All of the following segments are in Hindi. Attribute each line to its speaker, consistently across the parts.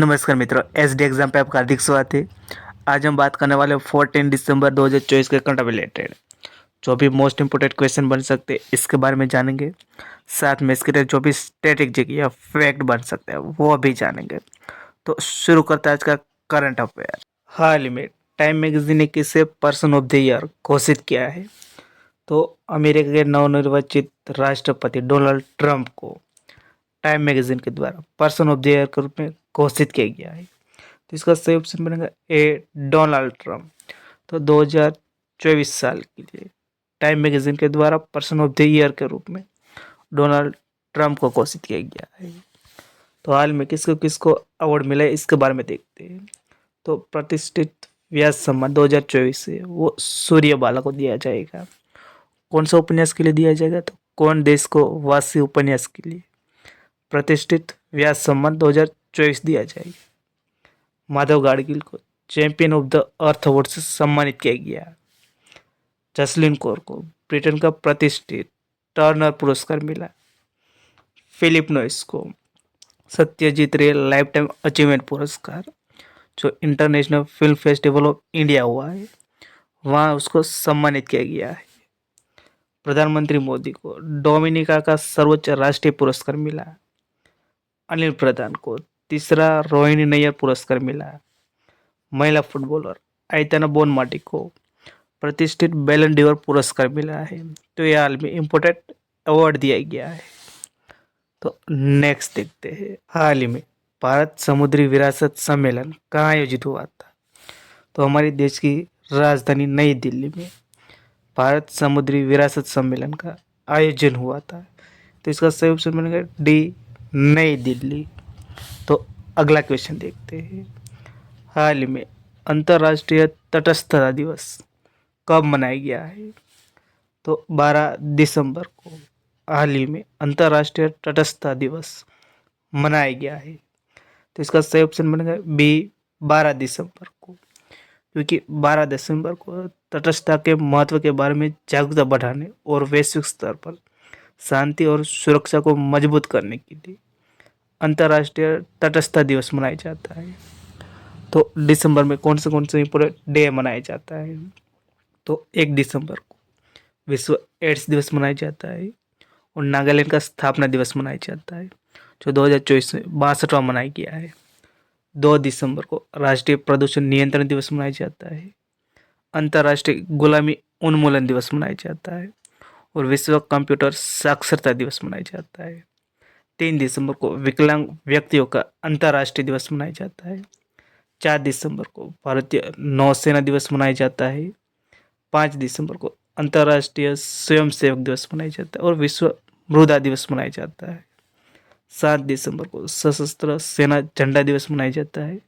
Speaker 1: नमस्कार मित्रों, एसडी एग्जाम पे आपका हार्दिक स्वागत है। आज हम बात करने वाले 14 दिसंबर 2024 के करंट रिलेटेड जो भी मोस्ट इंपोर्टेंट क्वेश्चन बन सकते हैं इसके बारे में जानेंगे। साथ में इसके जो भी स्ट्रेटेजिक या फैक्ट बन सकते हैं वो भी जानेंगे। तो शुरू करते हैं आज का करंट अफेयर। हाल ही में टाइम मैगजीन ने किसे पर्सन ऑफ द ईयर घोषित किया है? तो अमेरिका के नवनिर्वाचित राष्ट्रपति डोनाल्ड ट्रंप को टाइम मैगजीन के द्वारा पर्सन ऑफ द ईयर के रूप में घोषित किया गया है। तो इसका सही ऑप्शन बनेगा ए, डोनाल्ड ट्रंप। तो 2024 साल के लिए टाइम मैगजीन के द्वारा पर्सन ऑफ द ईयर के रूप में डोनाल्ड ट्रंप को घोषित किया गया है। तो हाल में किसको किसको अवार्ड मिला है इसके बारे में देखते हैं। तो प्रतिष्ठित व्यास सम्मान 2024 से वो सूर्यबाला को दिया जाएगा। कौन सा उपन्यास के लिए दिया जाएगा? तो कौन देश को वासी उपन्यास के लिए प्रतिष्ठित व्यास सम्मान 2024 दिया जाएगा। माधव गाडगिल को champion of the earth award से सम्मानित किया गया। जसलीन कौर को ब्रिटेन का प्रतिष्ठित टर्नर पुरस्कार मिला। फिलिप नॉइस को सत्यजीत रे लाइफ टाइम अचीवमेंट पुरस्कार जो international film festival of India हुआ है वहाँ उसको सम्मानित किया गया है। प्रधानमंत्री मोदी को डोमिनिका का सर्वोच्च राष्ट्रीय पुरस्कार मिला। अनिल प्रधान को तीसरा रोहिणी नैयर पुरस्कार मिला। महिला फुटबॉलर आइताना बोनमाटी को प्रतिष्ठित बैलन डीवर पुरस्कार मिला है। तो ये हाल में इम्पोर्टेंट अवार्ड दिया गया है। तो नेक्स्ट देखते हैं, हाल ही में भारत समुद्री विरासत सम्मेलन कहाँ आयोजित हुआ था? तो हमारे देश की राजधानी नई दिल्ली में भारत समुद्री विरासत सम्मेलन का आयोजन हुआ था। तो इसका सही ऑप्शन बनेगा डी, नई दिल्ली। तो अगला क्वेश्चन देखते हैं, हाल ही में अंतर्राष्ट्रीय तटस्थता दिवस कब मनाया गया है? तो 12 दिसंबर को हाल ही में अंतर्राष्ट्रीय तटस्थता दिवस मनाया गया है। तो इसका सही ऑप्शन बनेगा बी, 12 दिसंबर को, क्योंकि 12 दिसंबर को तटस्थता के महत्व के बारे में जागरूकता बढ़ाने और वैश्विक स्तर पर शांति और सुरक्षा को मजबूत करने के लिए अंतर्राष्ट्रीय तटस्थता दिवस मनाया जाता है। तो दिसंबर में कौन से इंपोर्टेंट डे मनाया जाता है? तो 1 दिसंबर को विश्व एड्स दिवस मनाया जाता है और नागालैंड का स्थापना दिवस मनाया जाता है जो 2024 में 62वां मनाया गया है। 2 दिसंबर को राष्ट्रीय प्रदूषण नियंत्रण दिवस मनाया जाता है। अंतर्राष्ट्रीय गुलामी उन्मूलन दिवस मनाया जाता है और विश्व कंप्यूटर साक्षरता दिवस मनाया जाता है। 3 दिसंबर को विकलांग व्यक्तियों का अंतर्राष्ट्रीय दिवस मनाया जाता है। 4 दिसंबर को भारतीय नौसेना दिवस मनाया जाता है। 5 दिसंबर को अंतर्राष्ट्रीय स्वयंसेवक दिवस मनाया जाता है और विश्व मृदा दिवस मनाया जाता है। 7 दिसंबर को सशस्त्र सेना झंडा दिवस मनाया जाता है।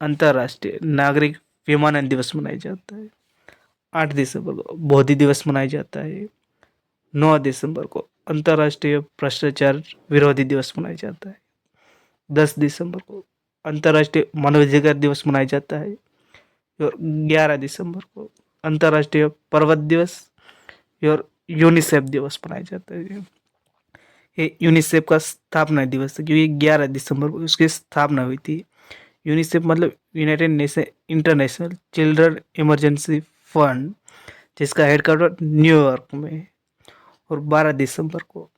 Speaker 1: अंतर्राष्ट्रीय नागरिक विमानन दिवस मनाया जाता है। 8 दिसंबर को बोधि दिवस मनाया जाता है। 9 दिसंबर को अंतर्राष्ट्रीय भ्रष्टाचार विरोधी दिवस मनाया जाता है। 10 दिसंबर को अंतर्राष्ट्रीय मानवाधिकार दिवस मनाया जाता है और 11 दिसंबर को अंतर्राष्ट्रीय पर्वत दिवस और यूनिसेफ दिवस मनाया जाता है। ये यूनिसेफ का स्थापना दिवस है क्योंकि 11 दिसंबर को उसकी स्थापना हुई थी। यूनिसेफ मतलब United nation international children emergency fund, जिसका हेडक्वार्टर न्यूयॉर्क में है। और 12 दिसंबर को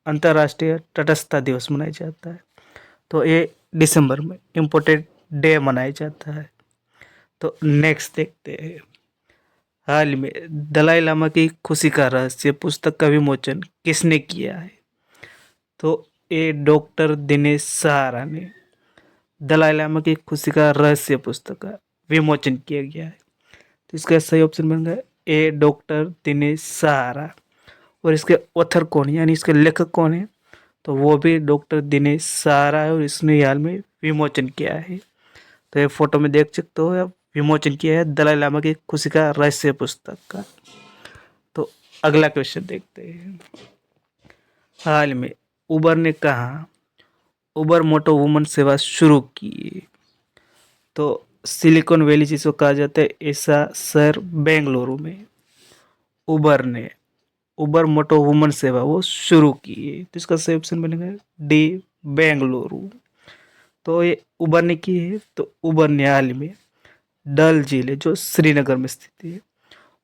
Speaker 1: अंतर्राष्ट्रीय तटस्थता दिवस मनाया जाता है। तो ये दिसंबर में इम्पोर्टेंट डे मनाया जाता है। तो नेक्स्ट देखते हैं, हाल में दलाई लामा की खुशी का रहस्य पुस्तक का विमोचन किसने किया है? तो ये डॉक्टर दिनेश सहारा ने दलाई लामा की खुशी का रहस्य पुस्तक का विमोचन किया गया है। तो इसका सही ऑप्शन बन गया ए, डॉक्टर दिनेश सहारा। और इसके ऑथर कौन है यानी इसके लेखक कौन है? तो वो भी डॉक्टर दिनेश सहारा है और इसने हाल में विमोचन किया है। तो ये फोटो में देख सकते हो आप, विमोचन किया है दलाई लामा की खुशी का रहस्य पुस्तक का। तो अगला क्वेश्चन देखते हैं, हाल में उबर ने कहा उबर मोटो वुमन सेवा शुरू की? तो सिलिकॉन वैली जिसको कहा जाता है ऐसा शहर बेंगलुरु में उबर मोटो वुमन सेवा वो शुरू की है। तो इसका सही ऑप्शन बनेगा डी, बेंगलुरु। तो ये उबर ने की है। तो उबर ने हाल में डल झील है जो श्रीनगर में स्थित है,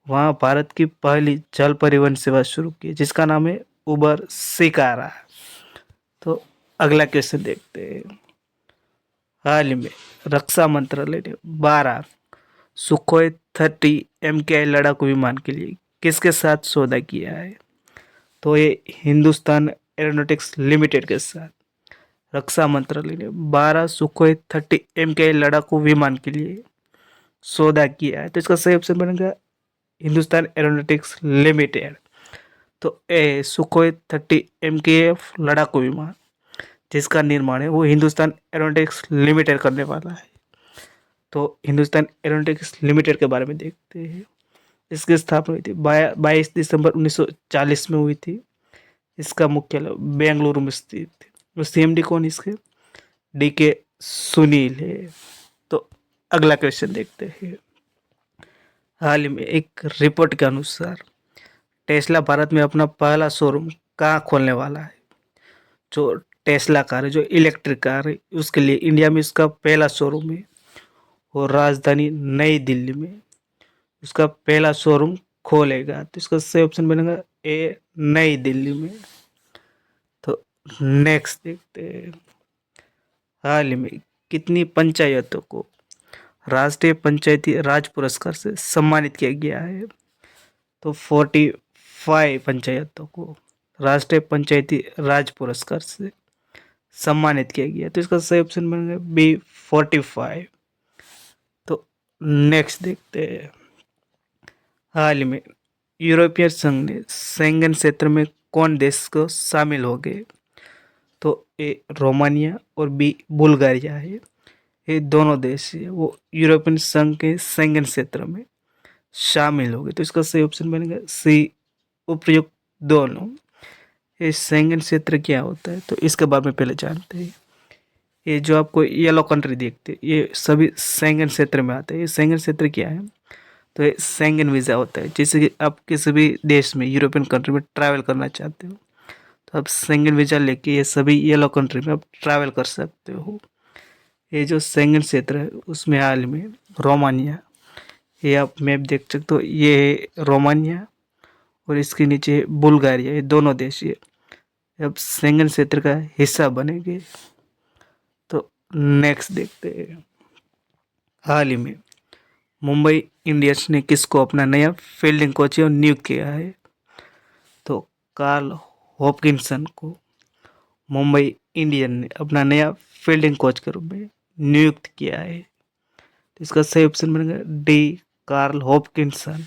Speaker 1: वहाँ भारत की पहली जल परिवहन सेवा शुरू की जिसका नाम है उबर शिकारा। तो अगला क्वेश्चन देखते हैं। हाल ही में रक्षा मंत्रालय ने 12 सुखोई 30 MKI लड़ाकू विमान के लिए किसके साथ सौदा किया है? तो ये हिंदुस्तान एरोनॉटिक्स लिमिटेड के साथ रक्षा मंत्रालय ने 12 सुखोई 30 MKI लड़ाकू विमान के लिए सौदा किया है। तो इसका सही ऑप्शन बनेगा हिंदुस्तान एरोनॉटिक्स लिमिटेड। तो ए सुखोई 30 MKF लड़ाकू विमान जिसका निर्माण है वो हिंदुस्तान एरोनॉटिक्स लिमिटेड करने वाला है। तो हिंदुस्तान एरोनॉटिक्स लिमिटेड के बारे में देखते हैं। इसकी स्थापना हुई थी 22 दिसंबर 1940 में हुई थी। इसका मुख्यालय बेंगलुरु में स्थित है। तो CMD कौन इसके? DK सुनील है। तो अगला क्वेश्चन देखते हैं। हाल ही में एक रिपोर्ट के अनुसार टेस्ला भारत में अपना पहला शोरूम कहाँ खोलने वाला है? जो टेस्ला कार है, जो इलेक्ट्रिक कार है, उसके लिए इंडिया में इसका पहला शोरूम है और राजधानी नई दिल्ली में उसका पहला शोरूम खोलेगा। तो इसका सही ऑप्शन बनेगा ए नई दिल्ली में। तो नेक्स्ट देखते हैं। हाल ही में कितनी पंचायतों को राष्ट्रीय पंचायती राज पुरस्कार से सम्मानित किया गया है? तो 45 पंचायतों को राष्ट्रीय पंचायती राज पुरस्कार से सम्मानित किया गया। तो इसका सही ऑप्शन बनेगा बी 45। तो नेक्स्ट देखते हैं। हाल ही में यूरोपियन संघ ने शेंगन क्षेत्र में कौन देश को शामिल हो गए? तो ए रोमानिया और बी बुल्गारिया है। ये दोनों देश है वो यूरोपियन संघ के शेंगन क्षेत्र में शामिल हो गए। तो इसका सही ऑप्शन बनेगा सी उपयुक्त दोनों। ये शेंगन क्षेत्र क्या होता है तो इसके बारे में पहले जानते हैं। ये जो आपको येलो कंट्री देखते हैं ये सभी शेंगन क्षेत्र में आते हैं। ये शेंगन क्षेत्र क्या है? तो ये शेंगन वीज़ा होता है। जैसे कि आप किसी भी देश में यूरोपियन कंट्री में ट्रैवल करना चाहते हो तो आप शेंगन वीज़ा लेके ये सभी येलो कंट्री में आप ट्रैवल कर सकते हो। ये जो शेंगन क्षेत्र है उसमें हाल में रोमानिया, ये आप मैप देख सकते हो, ये है रोमानिया और इसके नीचे बुल्गारिया, ये दोनों देश ये अब शेंगन क्षेत्र का हिस्सा बनेंगे। तो नेक्स्ट देखते हैं। हाल ही में मुंबई इंडियंस ने किसको अपना नया फील्डिंग कोच नियुक्त किया है? तो कार्ल हॉपकिंसन को मुंबई इंडियन ने अपना नया फील्डिंग कोच के रूप में नियुक्त किया है। तो इसका सही ऑप्शन बनेगा डी कार्ल हॉपकिंसन।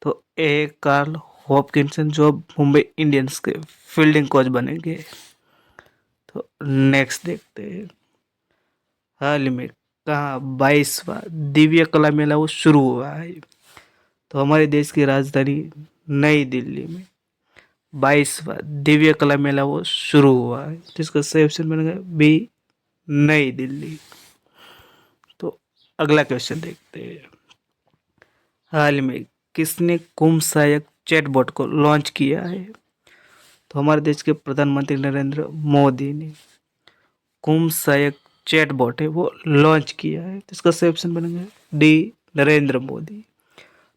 Speaker 1: तो ए कार्ल हॉपकिंसन जो मुंबई इंडियंस के फील्डिंग कोच बनेंगे। तो नेक्स्ट देखते हैं। हाल ही में कहाँ 22वां दिव्य कला मेला वो शुरू हुआ है? तो हमारे देश की राजधानी नई दिल्ली में 22वां दिव्य कला मेला वो शुरू हुआ है। जिसका सही ऑप्शन बनेगा बी नई दिल्ली। तो अगला क्वेश्चन देखते हैं। हाल ही में किसने कुंभ सहायक चैटबॉट को लॉन्च किया है? तो हमारे देश के प्रधानमंत्री नरेंद्र मोदी ने कुंभ सहायक चैटबॉट है वो लॉन्च किया है। तो इसका सही ऑप्शन बनेगा डी नरेंद्र मोदी।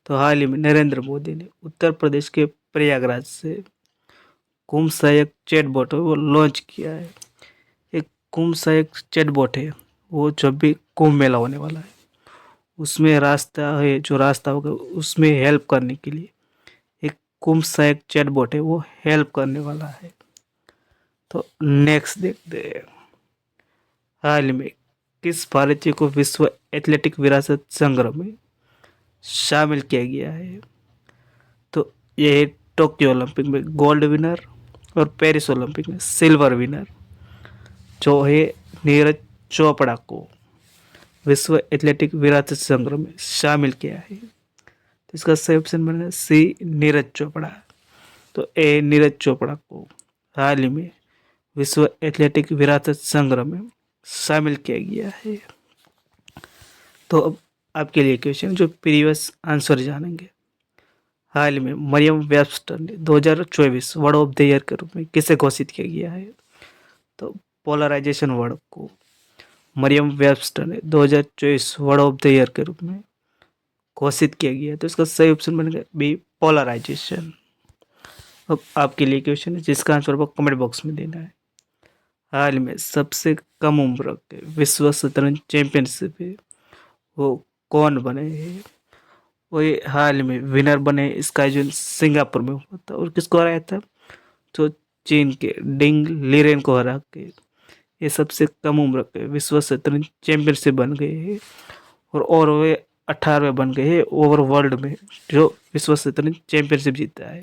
Speaker 1: तो हाल ही में नरेंद्र मोदी ने उत्तर प्रदेश के प्रयागराज से कुंभ सहायक चैटबॉट है वो लॉन्च किया है। एक कुंभ सहायक चैटबॉट है वो जब भी कुंभ मेला होने वाला है उसमें रास्ता है, जो रास्ता होगा उसमें हेल्प करने के लिए एक कुंभ सहायक चैटबॉट है वो हेल्प करने वाला है। तो नेक्स्ट देखते हैं। हाल ही में किस भारतीय को विश्व एथलेटिक विरासत संग्रह में शामिल किया गया है? तो ये है टोक्यो ओलंपिक में गोल्ड विनर और पेरिस ओलंपिक में सिल्वर विनर जो है नीरज चोपड़ा को विश्व एथलेटिक विरासत संग्रह में शामिल किया है। तो इसका सही ऑप्शन बनेगा सी नीरज चोपड़ा। तो ए नीरज चोपड़ा को हाल ही में विश्व एथलेटिक विरासत संग्रह में शामिल किया गया है। तो अब आपके लिए क्वेश्चन जो प्रीवियस आंसर जानेंगे। हाल ही में मरियम वेबस्टर ने 2024 वर्ड ऑफ द ईयर के रूप में किसे घोषित किया गया है? तो पोलराइजेशन वर्ड को मरियम वेबस्टर ने 2024 वर्ड ऑफ द ईयर के रूप में घोषित किया गया है। तो इसका सही ऑप्शन बनेगा बी, पोलराइजेशन। अब आपके लिए क्वेश्चन है जिसका आंसर आपको कमेंट बॉक्स में देना है। हाल में सबसे कम उम्र के विश्व शतरंज चैंपियनशिप है वो कौन बने हैं? वो ये हाल में विनर बने, इसका आयोजन सिंगापुर में हुआ था। और किसको हराया था? तो चीन के डिंग लीरेन को हरा के ये सबसे कम उम्र के विश्व शतरंज चैंपियनशिप बन गए हैं। और वे 18वें बन गए हैं ओवर वर्ल्ड में जो विश्व शतरंज चैंपियनशिप जीता है।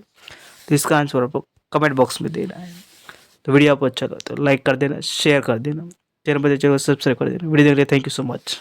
Speaker 1: तो इसका आंसर आपको कमेंट बॉक्स में देना है। तो वीडियो आपको अच्छा लगा तो लाइक कर देना, शेयर कर देना, चैनल पर सब्सक्राइब कर देना। वीडियो देखने के लिए थैंक यू सो मच।